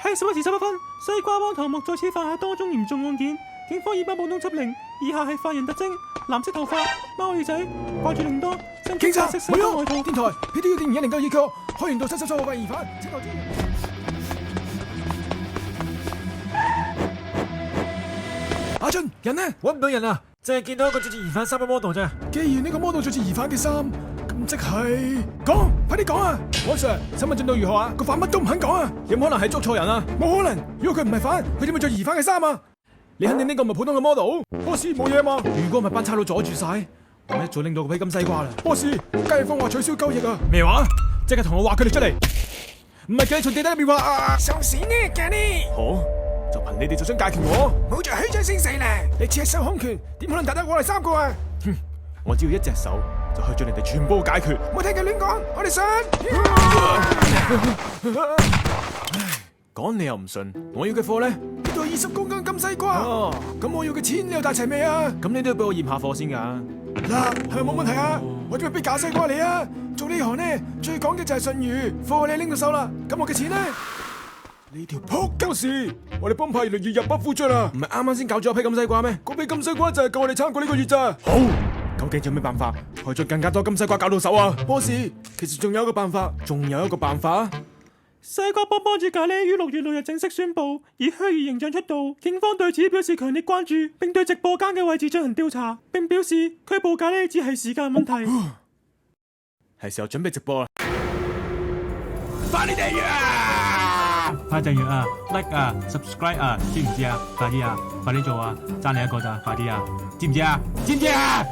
喺11時11分，西瓜灣頭目再次犯下多宗嚴重案件，警方以把武裝緝令。以下係犯人特徵：藍色頭髮、貓耳仔，掛住鈴鐺，身穿白色西裝外套。電台 PTU 電影1092個，開源道77號疑犯，請留意。阿俊，人呢？搵唔到人啊，淨係見到一個着住疑犯衫嘅 model 啫。既然呢個 model 着住疑犯嘅衫，咁即係講，快啲講啊！我 Sir，新聞進度如何啊？個犯乜都唔肯講啊！有冇可能係捉錯人啊？冇可能！如果佢唔係犯，佢點會着疑犯嘅衫啊？你肯定呢個唔係普通嘅 model？Boss 冇嘢嘛？如果唔係班差佬阻住晒，我一早拎到個批金西瓜啦。Boss，街坊話取消交易啊！咩話？即刻同我話佢哋出嚟！唔係叫你從地底入面話啊！想死呢，嘅呢？好，就憑你哋就想解決我？冇着虛張聲死啦！你赤手空拳，點可能打得我哋3個啊？哼！我只要一隻手就可以將你哋全部解決。冇聽佢亂講，我哋信。講你又唔信，我要嘅貨咧，呢度係20公斤金西瓜。哦，咁我要嘅錢你又帶齊未啊？咁你都要俾我驗下貨先噶。嗱，係咪冇問題啊？我點會俾假西瓜你啊？做呢行呢，最講嘅就係信譽。貨你拎到手啦，咁我嘅錢呢？呢條撲鳩屎！我哋幫派越嚟越入不敷出啦。唔係啱啱先搞咗一批金西瓜咩？嗰批金西瓜就係夠我哋撐過呢個月咋。好，究竟有咩辦法可以將更加多金西瓜搞到手啊？Boss，其實仲有一個辦法，西瓜幫幫住咖喱於6月6日正式宣布以虛擬形象出道，警方對此表示強烈關注，並對直播間嘅位置進行調查，並表示拘捕咖喱只係時間問題。係時候準備直播啦！快啲訂閱啊！快訂閱啊 ，like 啊 ，subscribe 啊，知唔知啊？快啲啊，快啲做啊，爭你一個咋，快啲啊，知唔知啊？知唔知啊？